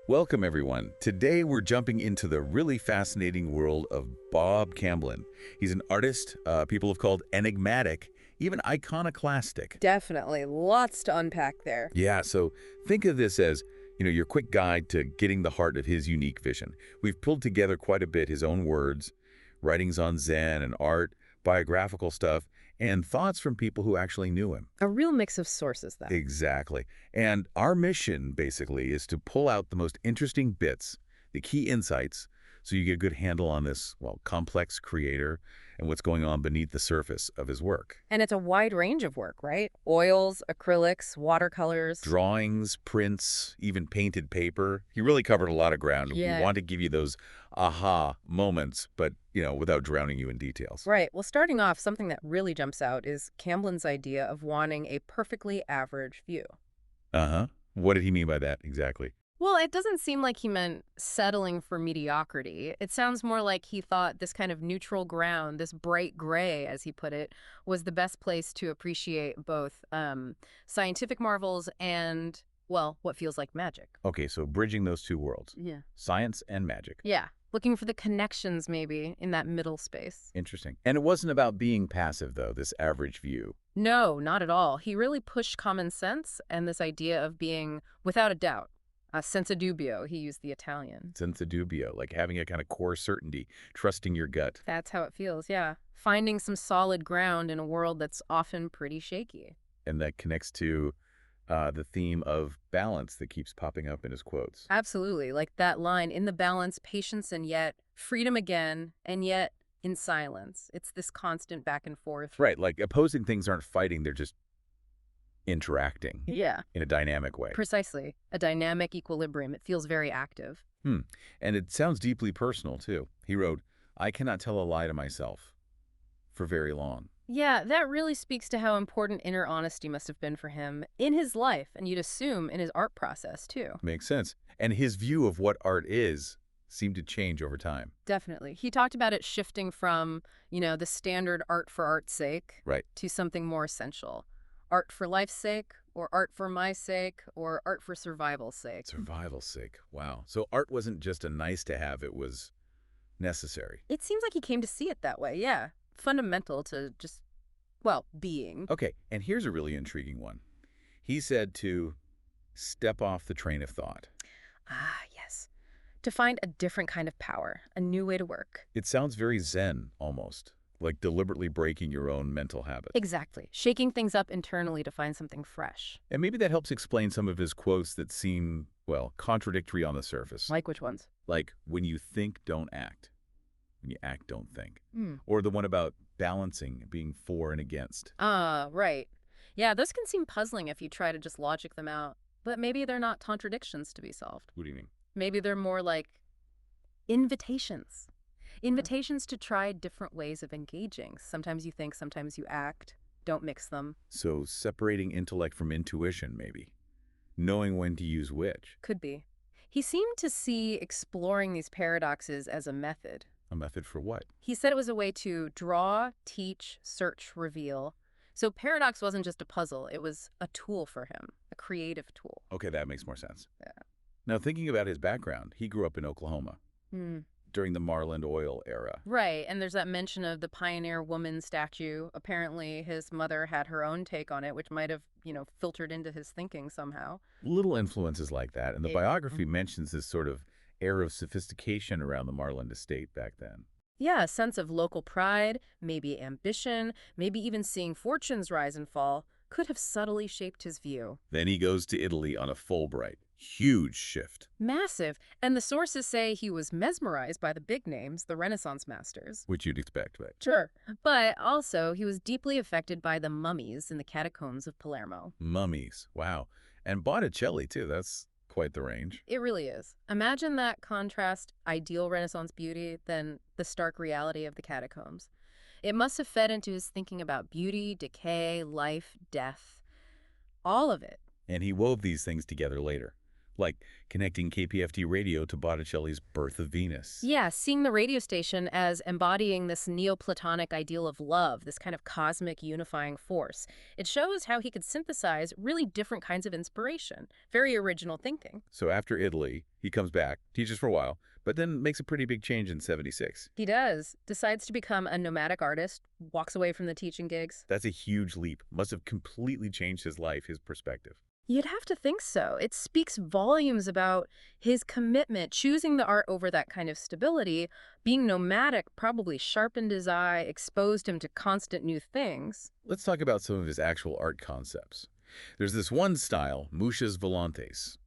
Welcome, everyone. Today, we're jumping into the really fascinating world of Bob Camblin. He's an artist people have called enigmatic, even iconoclastic. Definitely. Lots to unpack there. Yeah, so think of this as, your quick guide to getting the heart of his unique vision. We've pulled together quite a bit his own words, writings on Zen and art, biographical stuff, and thoughts from people who actually knew him. A real mix of sources, then. Exactly. And our mission, basically, is to pull out the most interesting bits, the key insights, so you get a good handle on this, well, complex creator and what's going on beneath the surface of his work. And it's a wide range of work, right? Oils, acrylics, watercolors. Drawings, prints, even painted paper. He really covered a lot of ground. Yeah. We want to give you those aha moments, but, without drowning you in details. Right. Well, starting off, something that really jumps out is Camblin's idea of wanting a perfectly average view. Uh-huh. What did he mean by that exactly? Well, it doesn't seem like he meant settling for mediocrity. It sounds more like he thought this kind of neutral ground, this bright gray, as he put it, was the best place to appreciate both scientific marvels and, well, what feels like magic. Okay, so bridging those two worlds. Yeah. Science and magic. Yeah. Looking for the connections, maybe, in that middle space. Interesting. And it wasn't about being passive, though, this average view. No, not at all. He really pushed common sense and this idea of being, without a doubt, senza dubio. He used the Italian. Senza dubio, like having a kind of core certainty, trusting your gut. That's how it feels, yeah. Finding some solid ground in a world that's often pretty shaky. And that connects to the theme of balance that keeps popping up in his quotes. Absolutely. Like that line, in the balance, patience and yet, freedom again, and yet in silence. It's this constant back and forth. Right, like opposing things aren't fighting, they're just interacting Yeah, in a dynamic way. precisely. A dynamic equilibrium. It feels very active. And it sounds deeply personal, too. He wrote, "I cannot tell a lie to myself for very long." Yeah, that really speaks to how important inner honesty must have been for him in his life, and you'd assume in his art process, too. Makes sense. And his view of what art is seemed to change over time. Definitely. He talked about it shifting from, the standard art for art's sake Right. to something more essential. Art for life's sake, or art for my sake, or art for survival's sake. Survival's sake. Wow. So art wasn't just a nice to have, it was necessary. It seems like he came to see it that way, yeah. Fundamental to just, well, being. Okay, and here's a really intriguing one. He said to step off the train of thought. Ah, yes. To find a different kind of power, a new way to work. It sounds very Zen, almost, like deliberately breaking your own mental habit. Exactly. Shaking things up internally to find something fresh. And maybe that helps explain some of his quotes that seem, well, contradictory on the surface. Like which ones? Like, when you think, don't act. When you act, don't think. Hmm. Or the one about balancing, being for and against. Ah, right. Yeah, those can seem puzzling if you try to just logic them out. But maybe they're not contradictions to be solved. What do you mean? Maybe they're more like invitations. Invitations to try different ways of engaging. Sometimes you think, sometimes you act. Don't mix them. So separating intellect from intuition, maybe. Knowing when to use which. Could be. He seemed to see exploring these paradoxes as a method. A method for what? He said it was a way to draw, teach, search, reveal. So paradox wasn't just a puzzle. It was a tool for him, a creative tool. Okay, that makes more sense. Yeah. Now, thinking about his background, he grew up in Oklahoma Hmm. during the Marland Oil era. Right, and there's that mention of the pioneer woman statue. Apparently, his mother had her own take on it, which might have, filtered into his thinking somehow. Little influences like that, and the Yeah. biography mentions this sort of air of sophistication around the Marland estate back then. Yeah, a sense of local pride, maybe ambition, maybe even seeing fortunes rise and fall, could have subtly shaped his view. Then he goes to Italy on a Fulbright. Huge shift, Massive. And the sources say he was mesmerized by the big names, the Renaissance masters. which you'd expect, right? Sure. But also, he was deeply affected by the mummies in the catacombs of Palermo. Mummies, wow. And Botticelli, too. That's quite the range. It really is. Imagine that contrast, ideal Renaissance beauty, then the stark reality of the catacombs. It must have fed into his thinking about beauty, decay, life, death. All of it. And he wove these things together later, like connecting KPFT radio to Botticelli's Birth of Venus. Yeah, seeing the radio station as embodying this Neoplatonic ideal of love, this kind of cosmic unifying force. It shows how he could synthesize really different kinds of inspiration. Very original thinking. So after Italy, he comes back, teaches for a while, but then makes a pretty big change in 76. He does. Decides to become a nomadic artist, walks away from the teaching gigs. That's a huge leap. Must have completely changed his life, his perspective. You'd have to think so. It speaks volumes about his commitment, choosing the art over that kind of stability. Being nomadic probably sharpened his eye, exposed him to constant new things. Let's talk about some of his actual art concepts. There's this one style, Muchas Volantes,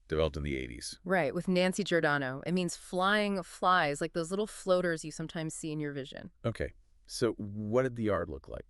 developed in the 80s. Right, with Nancy Giordano. It means flying flies, like those little floaters you sometimes see in your vision. Okay, so what did the art look like?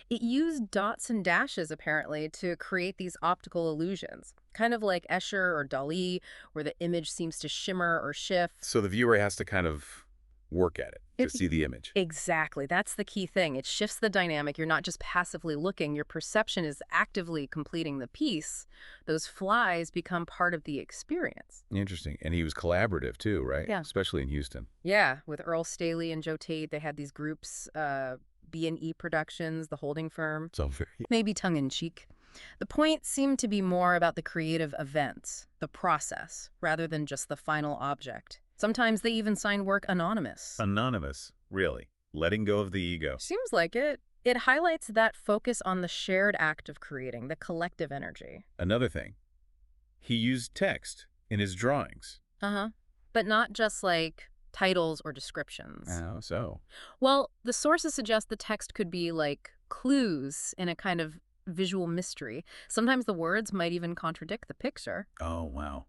It used dots and dashes, apparently, to create these optical illusions, kind of like Escher or Dali, where the image seems to shimmer or shift. So the viewer has to kind of work at it to It- see the image. Exactly. That's the key thing. It shifts the dynamic. You're not just passively looking. Your perception is actively completing the piece. Those flies become part of the experience. Interesting. And he was collaborative too, right? Yeah. Especially in Houston. Yeah, with Earl Staley and Joe Tate, they had these groups, B&E Productions, the holding firm. So very... Maybe tongue-in-cheek. The point seemed to be more about the creative events, the process, rather than just the final object. Sometimes they even signed work anonymous. Anonymous, really. Letting go of the ego. Seems like it. It highlights that focus on the shared act of creating, the collective energy. Another thing, he used text in his drawings. Uh-huh. But not just like titles or descriptions. How so? Well, the sources suggest the text could be like clues in a kind of visual mystery. Sometimes the words might even contradict the picture. Oh, wow.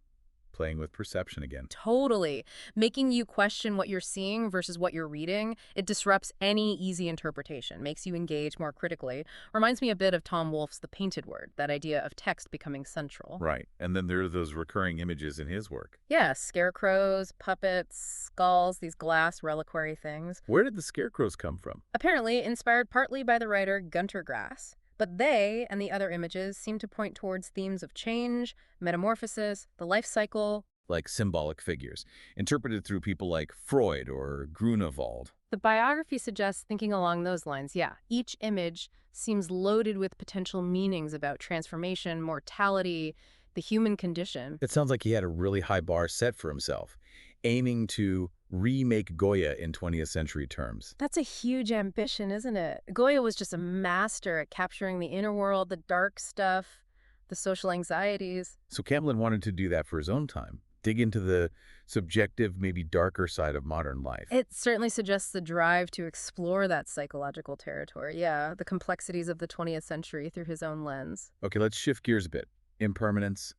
Playing with perception again. Totally. Making you question what you're seeing versus what you're reading. It disrupts any easy interpretation, makes you engage more critically. Reminds me a bit of Tom Wolfe's The Painted Word, that idea of text becoming central. Right. And then there are those recurring images in his work. Yeah, scarecrows, puppets, skulls, these glass reliquary things. Where did the scarecrows come from? Apparently inspired partly by the writer Gunter Grass. But they and the other images seem to point towards themes of change, metamorphosis, the life cycle. Like symbolic figures, interpreted through people like Freud or Grunewald. The biography suggests thinking along those lines, yeah. Each image seems loaded with potential meanings about transformation, mortality, the human condition. It sounds like he had a really high bar set for himself, aiming to remake Goya in 20th century terms. That's a huge ambition, isn't it? Goya was just a master at capturing the inner world, the dark stuff, the social anxieties. So Camblin wanted to do that for his own time, dig into the subjective, maybe darker side of modern life. It certainly suggests the drive to explore that psychological territory, yeah, the complexities of the 20th century through his own lens. Okay, let's shift gears a bit. Impermanence,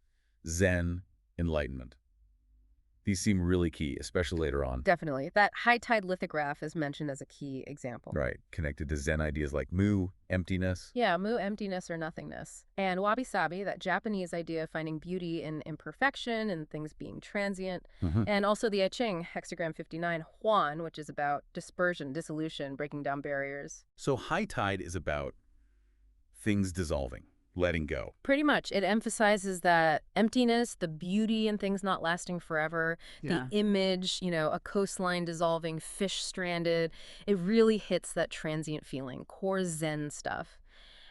Zen, enlightenment. These seem really key, especially later on. Definitely. That high-tide lithograph is mentioned as a key example. Right, connected to Zen ideas like mu, emptiness. Yeah, mu, emptiness or nothingness. And wabi-sabi, that Japanese idea of finding beauty in imperfection and things being transient. And also the I Ching, hexagram 59, Huan, which is about dispersion, dissolution, breaking down barriers. So high tide is about things dissolving, letting go. Pretty much. It emphasizes that emptiness, the beauty in things not lasting forever, Yeah. the image, a coastline dissolving, fish stranded. It really hits that transient feeling, core Zen stuff.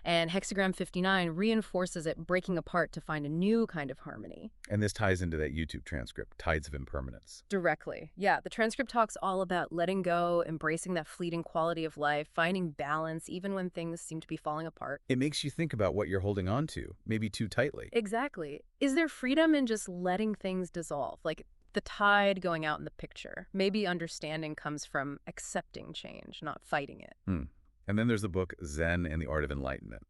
And hexagram 59 reinforces it, breaking apart to find a new kind of harmony. And this ties into that YouTube transcript, Tides of Impermanence. Directly. Yeah, the transcript talks all about letting go, embracing that fleeting quality of life, finding balance even when things seem to be falling apart. It makes you think about what you're holding on to, maybe too tightly. Exactly. Is there freedom in just letting things dissolve? Like the tide going out in the picture. Maybe understanding comes from accepting change, not fighting it. And then there's the book Zen and the Art of Enlightenment.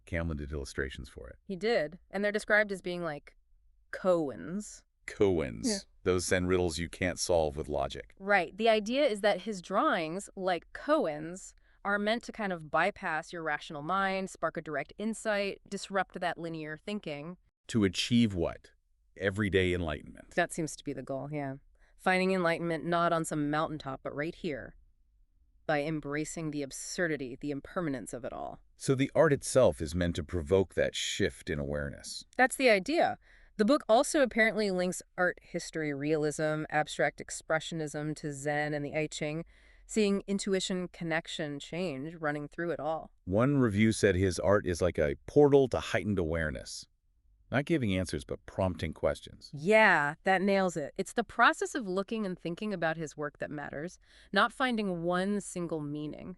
Camblin did illustrations for it. He did. And they're described as being like koans. Koans. Yeah. Those Zen riddles you can't solve with logic. Right. The idea is that his drawings, like koans, are meant to kind of bypass your rational mind, spark a direct insight, disrupt that linear thinking. To achieve what? Everyday enlightenment. That seems to be the goal, yeah. Finding enlightenment not on some mountaintop, but right here, by embracing the absurdity, the impermanence of it all. So the art itself is meant to provoke that shift in awareness. That's the idea. The book also apparently links art history, realism, abstract expressionism to Zen and the I Ching, seeing intuition, connection, change running through it all. One review said his art is like a portal to heightened awareness, not giving answers, but prompting questions. Yeah, that nails it. It's the process of looking and thinking about his work that matters, not finding one single meaning.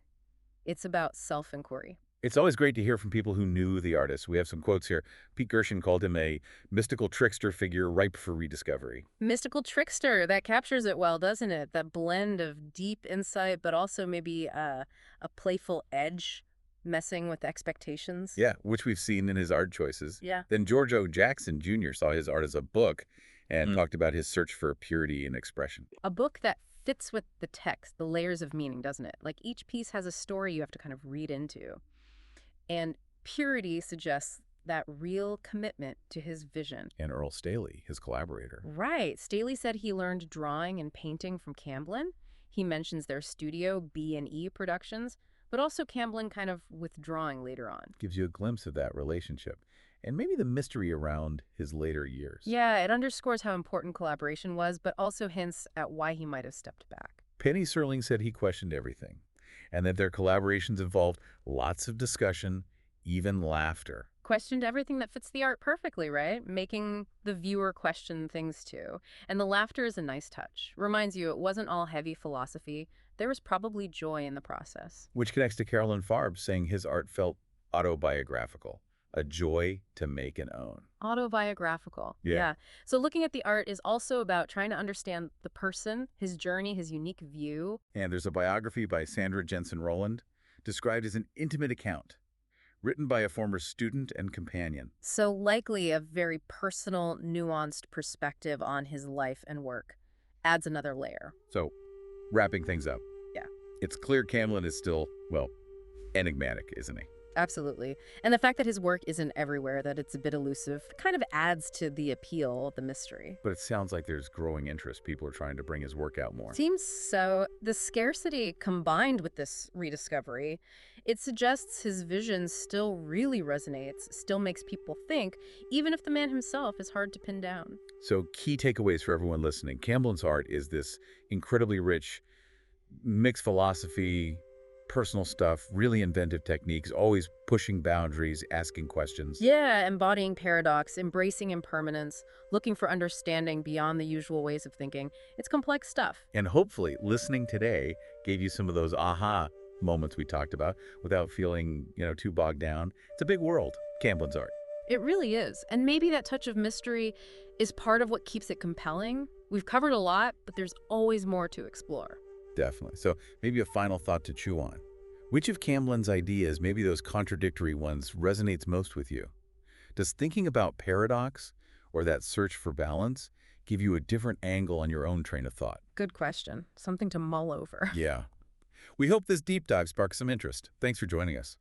It's about self-inquiry. It's always great to hear from people who knew the artist. We have some quotes here. Pete Gershon called him a mystical trickster figure ripe for rediscovery. Mystical trickster, that captures it well, doesn't it? That blend of deep insight, but also maybe a playful edge, messing with expectations. Yeah, which we've seen in his art choices. Yeah. Then George O. Jackson Jr. saw his art as a book and talked about his search for purity and expression. A book that fits with the text, the layers of meaning, doesn't it? Like each piece has a story you have to kind of read into. And purity suggests that real commitment to his vision. And Earl Staley, his collaborator. Right. Staley said he learned drawing and painting from Camblin. He mentions their studio, B&E Productions, but also Camblin kind of withdrawing later on. Gives you a glimpse of that relationship and maybe the mystery around his later years. Yeah, it underscores how important collaboration was, but also hints at why he might have stepped back. Penny Serling said he questioned everything and that their collaborations involved lots of discussion, even laughter. Questioned everything that fits the art perfectly, right? Making the viewer question things too. And the laughter is a nice touch. Reminds you it wasn't all heavy philosophy. There was probably joy in the process. Which connects to Carolyn Farb saying his art felt autobiographical, a joy to make and own. Autobiographical. Yeah. So looking at the art is also about trying to understand the person, his journey, his unique view. And there's a biography by Sandra Jensen Rowland, described as an intimate account, written by a former student and companion. So likely a very personal, nuanced perspective on his life and work. Adds another layer. So, wrapping things up. Yeah. It's clear Camblin is still, well, enigmatic, isn't he? Absolutely. And the fact that his work isn't everywhere, that it's a bit elusive, kind of adds to the appeal, the mystery. But it sounds like there's growing interest. People are trying to bring his work out more. Seems so. The scarcity combined with this rediscovery, it suggests his vision still really resonates, still makes people think, even if the man himself is hard to pin down. So key takeaways for everyone listening. Camblin's art is this incredibly rich, mixed philosophy, personal stuff, really inventive techniques, always pushing boundaries, asking questions. Yeah, embodying paradox, embracing impermanence, looking for understanding beyond the usual ways of thinking. It's complex stuff. And hopefully listening today gave you some of those aha moments we talked about without feeling, too bogged down. It's a big world, Camblin's art. It really is. And maybe that touch of mystery is part of what keeps it compelling. We've covered a lot, but there's always more to explore. Definitely. So maybe a final thought to chew on. Which of Camblin's ideas, maybe those contradictory ones, resonates most with you? Does thinking about paradox or that search for balance give you a different angle on your own train of thought? Good question. Something to mull over. Yeah. We hope this deep dive sparks some interest. Thanks for joining us.